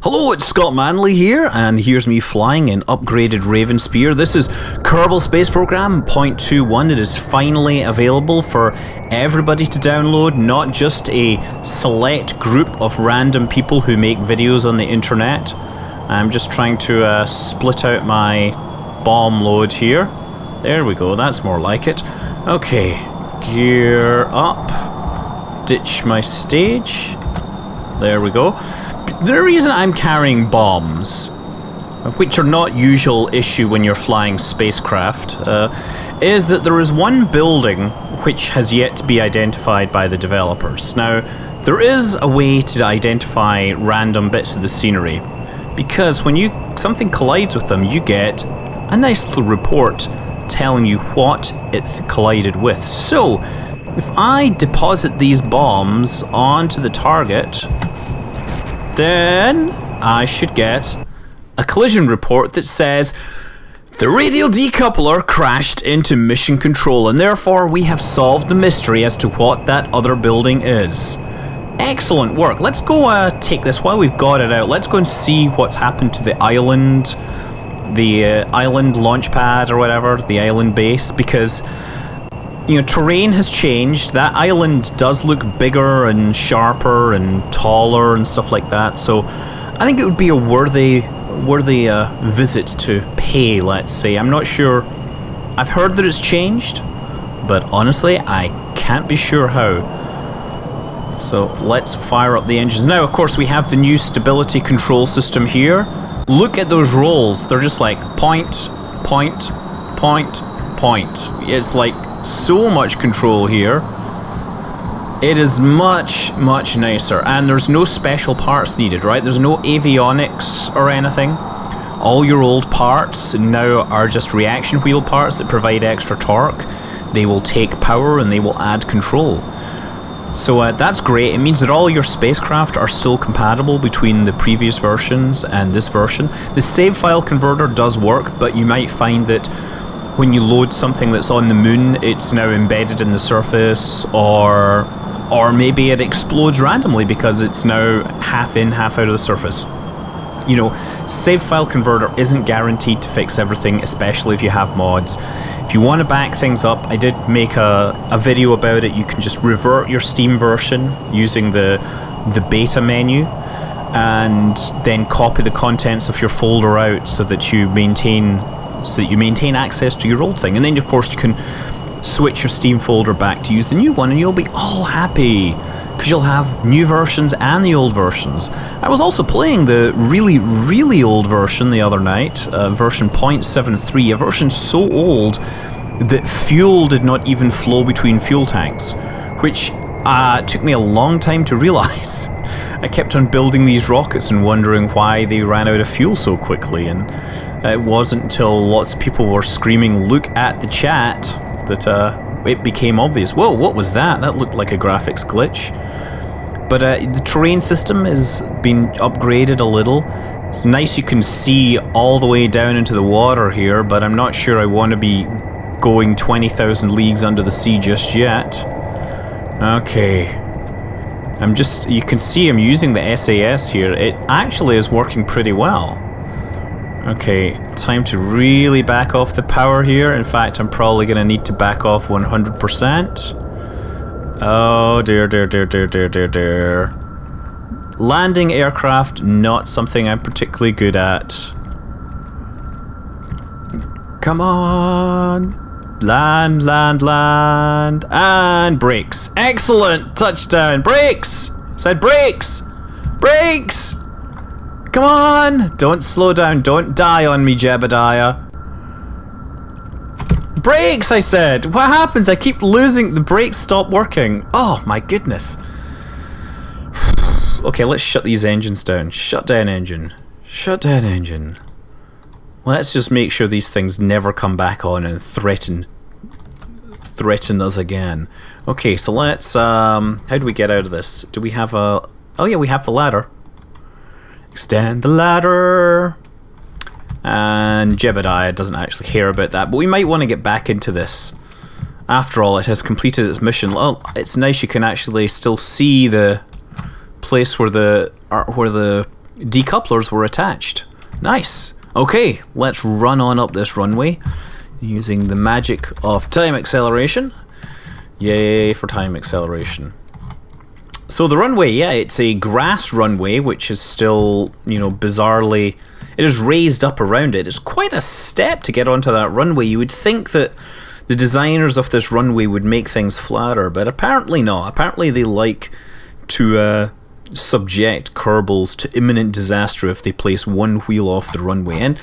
Hello, it's Scott Manley here, and here's me flying an upgraded Raven Spear. This is Kerbal Space Program 0.21. It is finally available for everybody to download, not just a select group of random people who make videos on the internet. I'm just trying to split out my bomb load here. There we go, that's more like it. Okay, gear up, ditch my stage. There we go. The reason I'm carrying bombs, which are not usual issue when you're flying spacecraft, is that there is one building which has yet to be identified by the developers. Now, there is a way to identify random bits of the scenery, because when something collides with them, you get a nice little report telling you what it collided with. So, if I deposit these bombs onto the target, then I should get a collision report that says the radial decoupler crashed into mission control, and therefore we have solved the mystery as to what that other building is. Excellent work. Let's go take this while we've got it out. Let's go and see what's happened to the island launch pad or whatever, the island base, because terrain has changed. That island does look bigger and sharper and taller and stuff like that. So I think it would be a worthy visit to pay, let's say. I'm not sure. I've heard that it's changed, but honestly, I can't be sure how. So let's fire up the engines. Now, of course, we have the new stability control system here. Look at those rolls. They're just like point, point, point, point. It's like so much control here. It is much nicer, and there's no special parts needed, right? There's no avionics or anything. All your old parts now are just reaction wheel parts that provide extra torque. They will take power and they will add control. So that's great. It means that all your spacecraft are still compatible between the previous versions and this version. The save file converter does work, but you might find that when you load something that's on the moon, it's now embedded in the surface, or maybe it explodes randomly because it's now half in, half out of the surface. Save file converter isn't guaranteed to fix everything, especially if you have mods. If you want to back things up, I did make a video about it. You can just revert your Steam version using the beta menu, and then copy the contents of your folder out so that you maintain access to your old thing. And then of course you can switch your Steam folder back to use the new one, and you'll be all happy because you'll have new versions and the old versions. I was also playing the really old version the other night, version 0.73, a version so old that fuel did not even flow between fuel tanks, which took me a long time to realize. I kept on building these rockets and wondering why they ran out of fuel so quickly, and it wasn't until lots of people were screaming, "Look at the chat," that it became obvious. Whoa, what was that? That looked like a graphics glitch. But the terrain system has been upgraded a little. It's nice you can see all the way down into the water here, but I'm not sure I want to be going 20,000 leagues under the sea just yet. Okay. You can see I'm using the SAS here. It actually is working pretty well. Okay, time to really back off the power here. In fact, I'm probably going to need to back off 100%. Oh dear. Landing aircraft, not something I'm particularly good at. Come on. Land. And brakes. Excellent! Touchdown. Brakes! Said brakes! Brakes! Come on! Don't slow down. Don't die on me, Jebediah. Brakes, I said! What happens? I keep losing. The brakes stop working. Oh, my goodness. Okay, let's shut these engines down. Shut down engine. Shut down engine. Let's just make sure these things never come back on and threaten us again. Okay, so let's... how do we get out of this? Do we have a... Oh yeah, we have the ladder. Extend the ladder. And Jebediah doesn't actually care about that, but we might want to get back into this. After all, it has completed its mission. Well, it's nice you can actually still see the place where the decouplers were attached. Nice. Okay, let's run on up this runway using the magic of time acceleration. Yay for time acceleration. So the runway, yeah, it's a grass runway, which is still, you know, bizarrely, it is raised up around it. It's quite a step to get onto that runway. You would think that the designers of this runway would make things flatter, but apparently not. Apparently they like to subject Kerbals to imminent disaster if they place one wheel off the runway. And,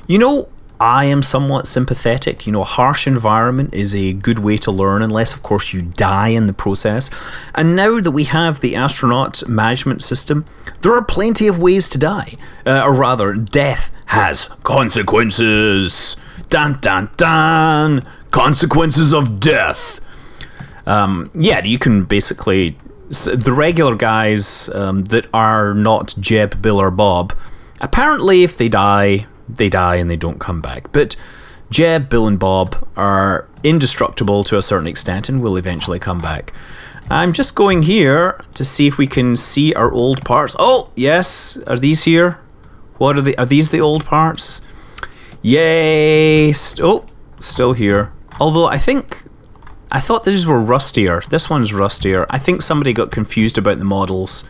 you know, I am somewhat sympathetic. You know, a harsh environment is a good way to learn, unless, of course, you die in the process. And now that we have the astronaut management system, there are plenty of ways to die. Or rather, death has consequences. Dun dun dun! Consequences of death! Yeah, you can basically... The regular guys that are not Jeb, Bill, or Bob, apparently if they die and they don't come back. But Jeb, Bill, and Bob are indestructible to a certain extent and will eventually come back. I'm just going here to see if we can see our old parts. Oh, yes. Are these here? What are they? Are these the old parts? Yay! Oh, still here. Although I thought these were rustier. This one's rustier. I think somebody got confused about the models.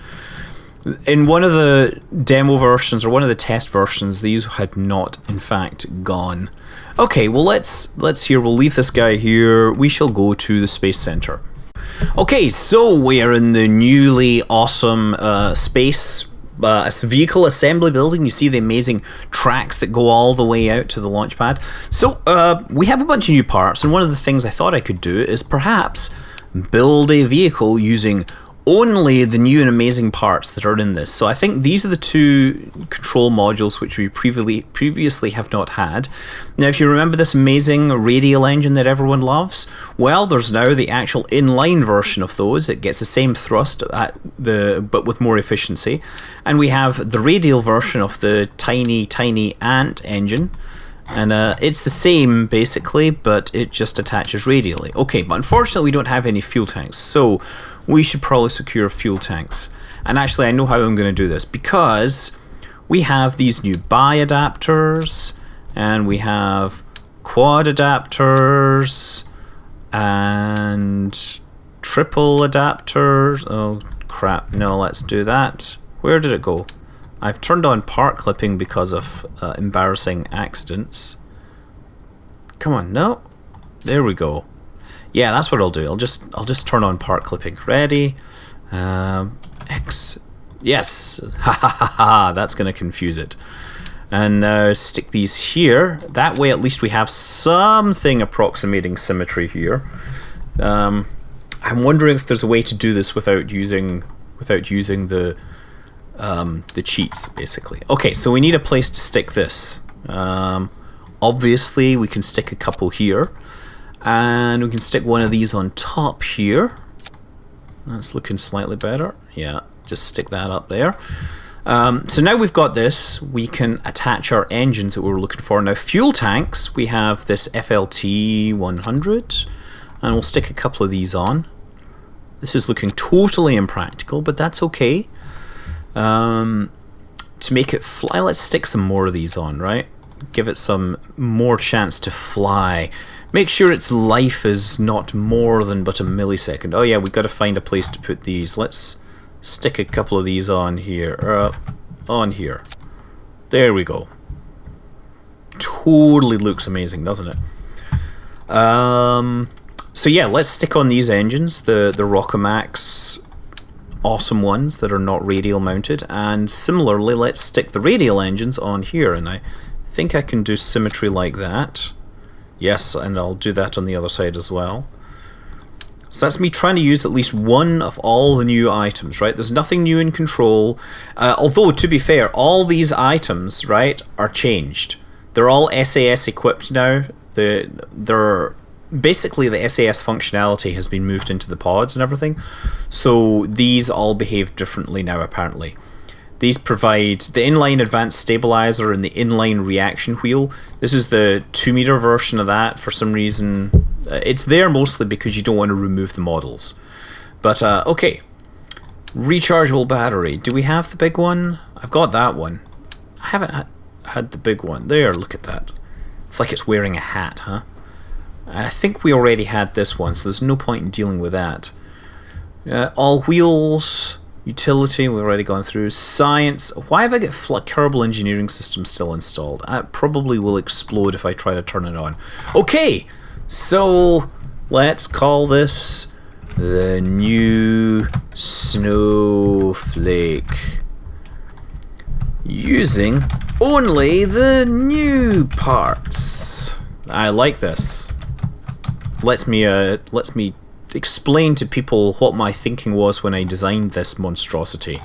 In one of the demo versions, or one of the test versions, these had not, in fact, gone. Okay, well, let's we'll leave this guy here. We shall go to the Space Center. Okay, so we are in the newly awesome space vehicle assembly building. You see the amazing tracks that go all the way out to the launch pad. So we have a bunch of new parts, and one of the things I thought I could do is perhaps build a vehicle using only the new and amazing parts that are in this. So I think these are the two control modules which we previously have not had. Now, if you remember this amazing radial engine that everyone loves, well, there's now the actual inline version of those. It gets the same thrust but with more efficiency. And we have the radial version of the tiny ant engine. And it's the same basically, but it just attaches radially. Okay, but unfortunately we don't have any fuel tanks, so we should probably secure fuel tanks. And actually I know how I'm going to do this, because we have these new bi-adapters, and we have quad adapters, and triple adapters. Oh crap, no, let's do that. Where did it go? I've turned on part clipping because of embarrassing accidents. Come on, no. There we go. Yeah, that's what I'll do. I'll just turn on part clipping. Ready? X. Yes. Ha ha ha ha. That's going to confuse it. And now stick these here. That way, at least we have something approximating symmetry here. I'm wondering if there's a way to do this without using the cheats, basically. Okay, so we need a place to stick this. Obviously, we can stick a couple here, and we can stick one of these on top here. That's looking slightly better. Yeah, just stick that up there. So now we've got this, we can attach our engines that we were looking for. Now, fuel tanks, we have this FLT 100, and we'll stick a couple of these on. This is looking totally impractical, but that's okay. To make it fly, let's stick some more of these on, right? Give it some more chance to fly. Make sure its life is not more than but a millisecond. Oh yeah, we've got to find a place to put these. Let's stick a couple of these on here. On here. There we go. Totally looks amazing, doesn't it? So yeah, let's stick on these engines, the Rockomax awesome ones that are not radial mounted, and similarly let's stick the radial engines on here, and I think I can do symmetry like that. Yes, and I'll do that on the other side as well. So that's me trying to use at least one of all the new items, right? There's nothing new in control, although to be fair, all these items, right, are changed. They're all SAS equipped now. They're basically the SAS functionality has been moved into the pods and everything, so these all behave differently now apparently. These provide the inline advanced stabilizer and the inline reaction wheel. This is the 2-meter version of that. For some reason it's there mostly because you don't want to remove the models, but okay. Rechargeable battery, do we have the big one? I've got that one. I haven't had the big one. There, look at that. It's like it's wearing a hat, huh? I think we already had this one, so there's no point in dealing with that. All wheels, utility, we've already gone through. Science, why have I got Kerbal engineering system still installed? It probably will explode if I try to turn it on. Okay, so let's call this the new snowflake. Using only the new parts. I like this. Lets me explain to people what my thinking was when I designed this monstrosity.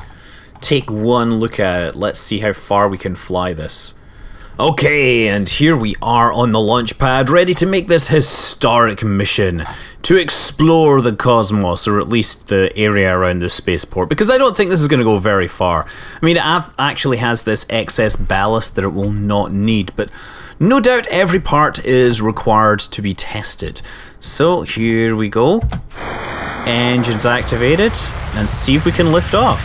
Take one look at it. Let's see how far we can fly this. Okay, and here we are on the launch pad, ready to make this historic mission to explore the cosmos, or at least the area around the spaceport, because I don't think this is going to go very far. I mean, it actually has this excess ballast that it will not need, but no doubt every part is required to be tested. So here we go. Engines activated, and see if we can lift off.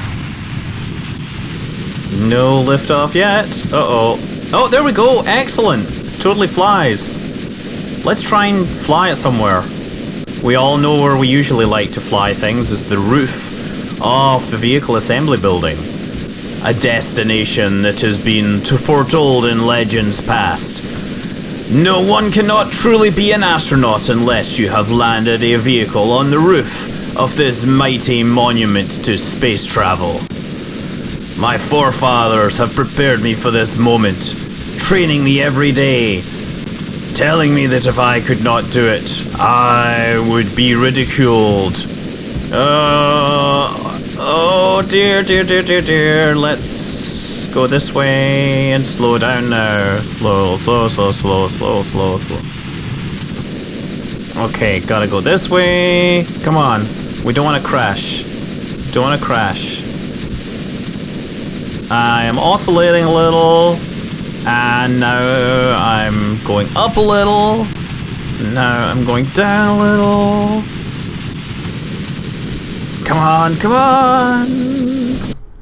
No lift off yet. Uh-oh. Oh, there we go. Excellent. This totally flies. Let's try and fly it somewhere. We all know where we usually like to fly things is the roof of the vehicle assembly building. A destination that has been foretold in legends past. No one cannot truly be an astronaut unless you have landed a vehicle on the roof of this mighty monument to space travel. My forefathers have prepared me for this moment, training me every day, telling me that if I could not do it, I would be ridiculed. Oh dear, dear, dear, dear, dear. Let's go this way and slow down now. Slow. Okay, gotta go this way. Come on. We don't want to crash. I am oscillating a little. And now I'm going up a little. Now I'm going down a little. Come on.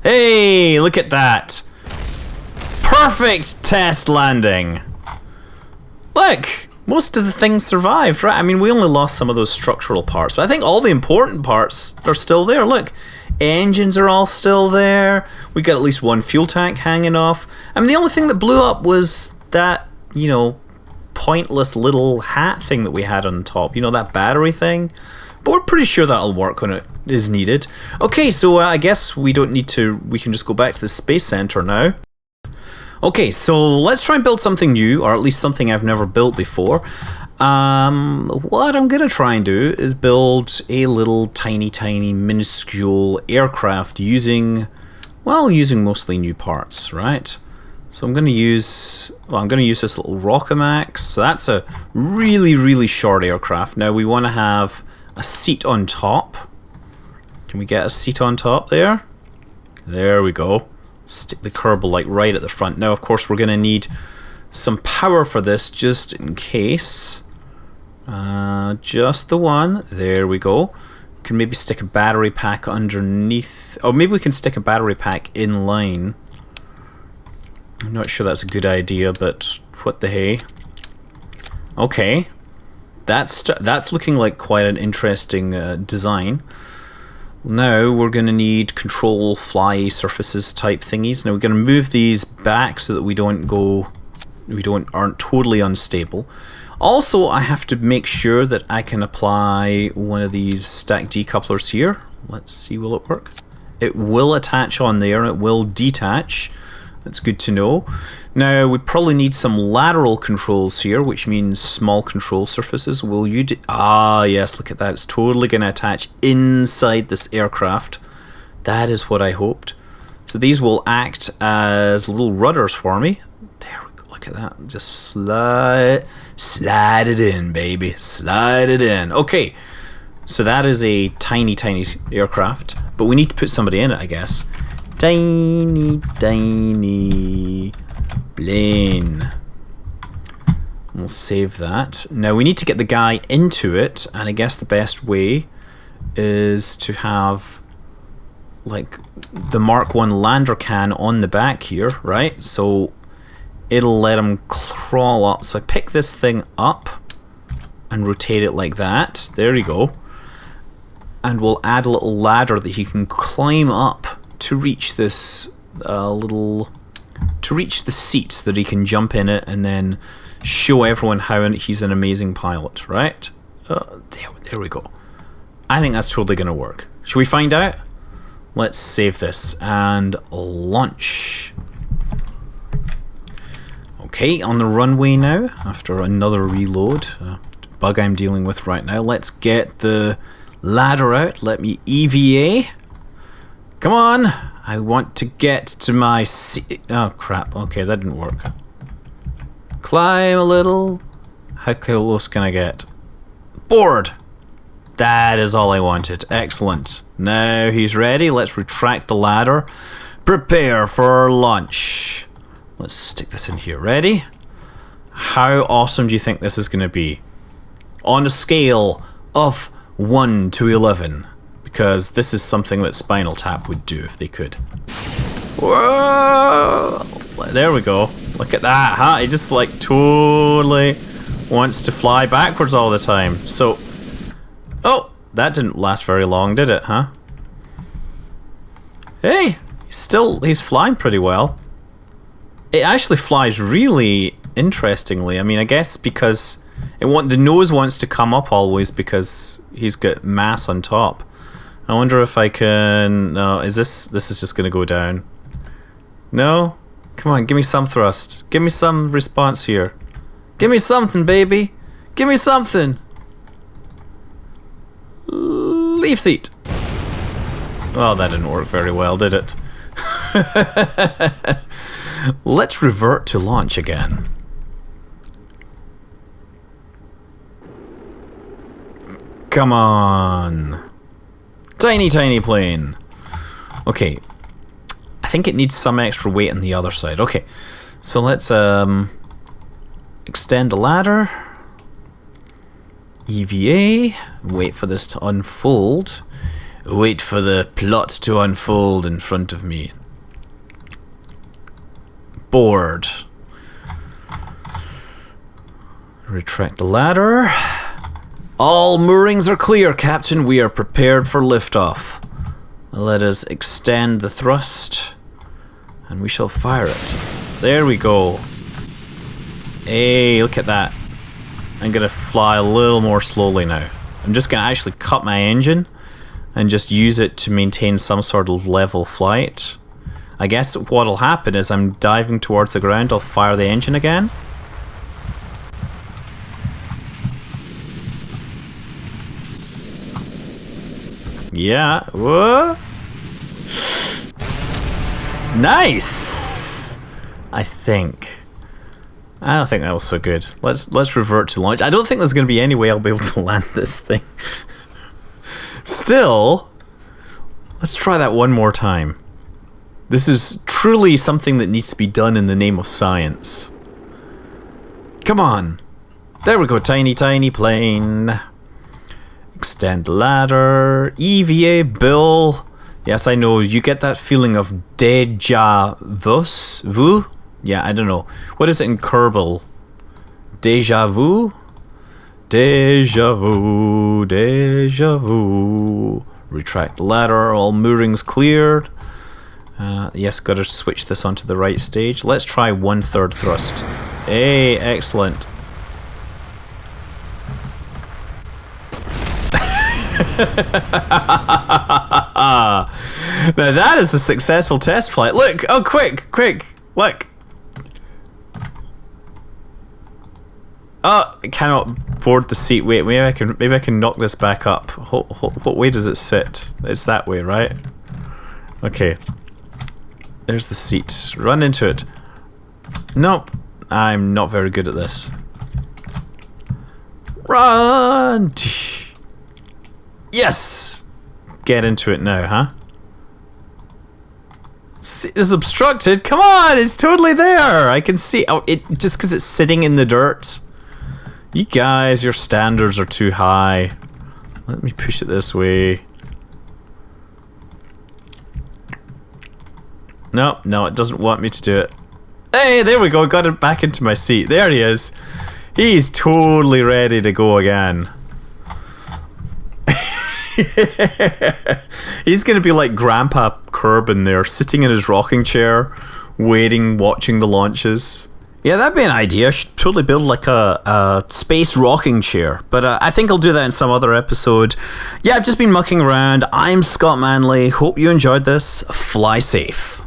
Hey, look at that. Perfect test landing. Look, most of the things survived, right? I mean, we only lost some of those structural parts, but I think all the important parts are still there. Look, engines are all still there. We got at least one fuel tank hanging off. I mean, the only thing that blew up was that, you know, pointless little hat thing that we had on top. You know, that battery thing. But we're pretty sure that'll work when it is needed. Okay, so I guess we don't need to, we can just go back to the Space Center now. Okay, so let's try and build something new, or at least something I've never built before. What I'm going to try and do is build a little tiny minuscule aircraft using mostly new parts, right? So I'm going to use this little Rockamax. So that's a really short aircraft. Now we want to have a seat on top. Can we get a seat on top there? There we go. Stick the Kerbal like right at the front. Now of course we're going to need some power for this just in case. Just the one. There we go. Can maybe stick a battery pack underneath. Oh, maybe we can stick a battery pack in line. I'm not sure that's a good idea, but what the hey. Okay. That's looking like quite an interesting design. Now we're going to need control fly surfaces type thingies. Now we're going to move these back so that we aren't totally unstable. Also, I have to make sure that I can apply one of these stack decouplers here. Let's see, will it work? It will attach on there and it will detach. That's good to know. Now we probably need some lateral controls here, which means small control surfaces. Will you ah yes, look at that. It's totally going to attach inside this aircraft. That is what I hoped. So these will act as little rudders for me. There we go. Look at that. Just slide it in, baby. Slide it in. Okay. So that is a tiny aircraft, but we need to put somebody in it, I guess. Tiny plane. We'll save that. Now we need to get the guy into it, and I guess the best way is to have like the Mark 1 lander can on the back here, right? So it'll let him crawl up. So I pick this thing up and rotate it like that. There you go. And we'll add a little ladder that he can climb up to reach this to reach the seat so that he can jump in it and then show everyone how he's an amazing pilot, right? There we go. I think that's totally going to work. Should we find out? Let's save this and launch. Okay, on the runway now, after another reload. Bug I'm dealing with right now. Let's get the ladder out. Let me EVA. Come on. I want to get to my seat. Oh, crap. Okay, that didn't work. Climb a little. How close can I get? Board. That is all I wanted. Excellent. Now he's ready. Let's retract the ladder. Prepare for launch. Let's stick this in here. Ready? How awesome do you think this is going to be? On a scale of 1 to 11. Because this is something that Spinal Tap would do if they could. Whoa! There we go. Look at that, huh? He just like totally wants to fly backwards all the time. So, oh, that didn't last very long, did it, huh? Hey, he's flying pretty well. It actually flies really interestingly. I mean, I guess because the nose wants to come up always because he's got mass on top. I wonder if I can... No, this is just going to go down. No? Come on, give me some thrust. Give me some response here. Give me something, baby. Give me something. Leave seat. Well, that didn't work very well, did it? Let's revert to launch again. Come on. Tiny, tiny plane. Okay. I think it needs some extra weight on the other side. Okay. So let's extend the ladder. EVA. Wait for this to unfold. Wait for the plot to unfold in front of me. Board. Retract the ladder. All moorings are clear, Captain. We are prepared for liftoff. Let us extend the thrust, and we shall fire it. There we go. Hey, look at that. I'm going to fly a little more slowly now. I'm just going to actually cut my engine and just use it to maintain some sort of level flight. I guess what'll happen is I'm diving towards the ground, I'll fire the engine again. Yeah. Whoa. Nice. I don't think that was so good. Let's revert to launch. I don't think there's going to be any way I'll be able to land this thing. Still, let's try that one more time. This is truly something that needs to be done in the name of science. Come on. There we go, tiny, tiny plane. Extend the ladder. EVA, Bill. Yes, I know, you get that feeling of déjà vu? Yeah, I don't know. What is it in Kerbal? Déjà vu? Déjà vu, déjà vu. Retract the ladder, all moorings cleared. Yes, gotta switch this onto the right stage. Let's try 1/3 thrust. Hey, excellent. Now that is a successful test flight. Look! Oh, quick! Look! Oh, I cannot board the seat. Wait, maybe I can knock this back up. What way does it sit? It's that way, right? Okay. There's the seat. Run into it. Nope. I'm not very good at this. Run! Yes! Get into it now, huh? It's obstructed. Come on, it's totally there. I can see. Oh, it just because it's sitting in the dirt. You guys, your standards are too high. Let me push it this way. No, it doesn't want me to do it. Hey, there we go. Got it back into my seat. There he is. He's totally ready to go again. He's going to be like Grandpa Kerbal there, sitting in his rocking chair, waiting, watching the launches. Yeah, that'd be an idea. I should totally build like a space rocking chair. But I think I'll do that in some other episode. Yeah, I've just been mucking around. I'm Scott Manley. Hope you enjoyed this. Fly safe.